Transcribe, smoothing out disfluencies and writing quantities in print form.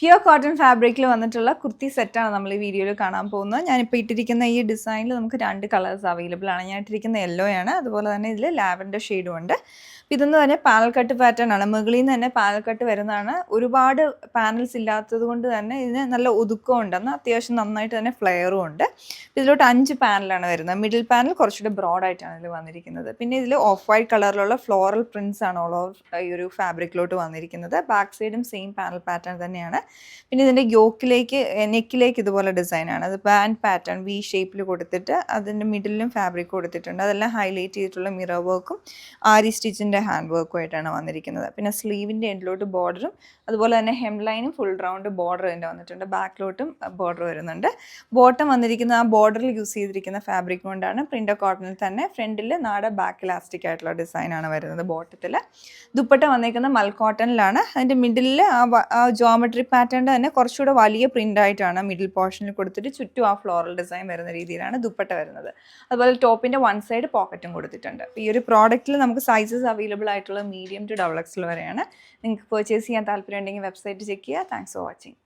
Pure cotton ഫാബ്രിക്കിൽ വന്നിട്ടുള്ള കുർത്തി സെറ്റാണ് നമ്മൾ ഈ വീഡിയോയിൽ കാണാൻ പോകുന്നത്. ഞാനിപ്പോൾ ഇട്ടിരിക്കുന്ന ഈ ഡിസൈനിൽ നമുക്ക് 2 കളേഴ്സ് അവൈലബിൾ ആണ്. ഞാൻ ഇട്ടിരിക്കുന്ന യെല്ലോ ആണ്, അതുപോലെ തന്നെ ഇതിൽ ലാവൻഡർ ഷെയ്ഡും ഉണ്ട്. ഇതൊന്നും തന്നെ പാനൽ കട്ട് പാറ്റേൺ ആണ്, മുകളിൽ നിന്ന് തന്നെ പാനൽ കട്ട് വരുന്നതാണ്. ഒരുപാട് പാനൽസ് ഇല്ലാത്തത് കൊണ്ട് തന്നെ ഇതിന് നല്ല ഒതുക്കം ഉണ്ടെന്ന്, അത്യാവശ്യം നന്നായിട്ട് തന്നെ ഫ്ലെയറും ഉണ്ട്. ഇതിലോട്ട് 5 പാനലാണ് വരുന്നത്. മിഡിൽ പാനൽ കുറച്ചുകൂടി ബ്രോഡായിട്ടാണ് ഇതിൽ വന്നിരിക്കുന്നത്. പിന്നെ ഇതിൽ ഓഫ് വൈറ്റ് കളറിലുള്ള ഫ്ലോറൽ പ്രിൻസ് ആണ് ഓൾ ഓവർ ഈ ഒരു ഫാബ്രിക്കിലോട്ട് വന്നിരിക്കുന്നത്. ബാക്ക് സൈഡും സെയിം പാനൽ പാറ്റേൺ തന്നെയാണ്. പിന്നെ ഇതിൻ്റെ നെക്കിലേക്ക് ഇതുപോലെ ഡിസൈനാണ്. അത് ബാൻഡ് പാറ്റേൺ വി ഷേപ്പിൽ കൊടുത്തിട്ട് അതിൻ്റെ മിഡിലും ഫാബ്രിക് കൊടുത്തിട്ടുണ്ട്. അതെല്ലാം ഹൈലൈറ്റ് ചെയ്തിട്ടുള്ള മിറർ വർക്കും ആരി സ്റ്റിച്ചിൻ്റെ ഹാൻഡ് വർക്കും ആയിട്ടാണ് വന്നിരിക്കുന്നത്. പിന്നെ സ്ലീവിൻ്റെ എൻഡിലോട്ട് ബോർഡറും അതുപോലെ തന്നെ ഹെം ലൈനും ഫുൾ റൗണ്ട് ബോർഡർ ഇതിൻ്റെ വന്നിട്ടുണ്ട്. ബാക്കിലോട്ടും ബോർഡർ വരുന്നുണ്ട്. ബോട്ടം വന്നിരിക്കുന്ന ആ ബോർഡറിൽ യൂസ് ചെയ്തിരിക്കുന്ന ഫാബ്രിക് കൊണ്ടാണ് പ്രിൻ്റ് കോട്ടണിൽ തന്നെ ഫ്രണ്ടിൽ നാട ബാക്ക് ഇലാസ്റ്റിക് ആയിട്ടുള്ള ഡിസൈനാണ് വരുന്നത്. ബോട്ടത്തിൽ ദുപ്പട്ട വന്നിരിക്കുന്ന മൽ കോട്ടണിലാണ്. അതിൻ്റെ മിഡിലിൽ ആ ജോമെട്രി പാറ്റേണിൻ്റെ തന്നെ കുറച്ചുകൂടെ വലിയ പ്രിൻ്റ് ആയിട്ടാണ് മിഡിൽ പോർഷനിൽ കൊടുത്തിട്ട് ചുറ്റും ആ ഫ്ലോറൽ ഡിസൈൻ വരുന്ന രീതിയിലാണ് ദുപ്പട്ട വരുന്നത്. അതുപോലെ ടോപ്പിൻ്റെ വൺ സൈഡ് പോക്കറ്റും കൊടുത്തിട്ടുണ്ട്. ഈ ഒരു പ്രോഡക്റ്റിൽ നമുക്ക് സൈസസ് അവൈലബിൾ ആയിട്ടുള്ള മീഡിയം ടു XXL വരെയാണ്. നിങ്ങൾക്ക് പർച്ചേസ് ചെയ്യാൻ താല്പര്യം ഉണ്ടെങ്കിൽ വെബ്സൈറ്റ് ചെക്ക് ചെയ്യുക. Thanks for watching.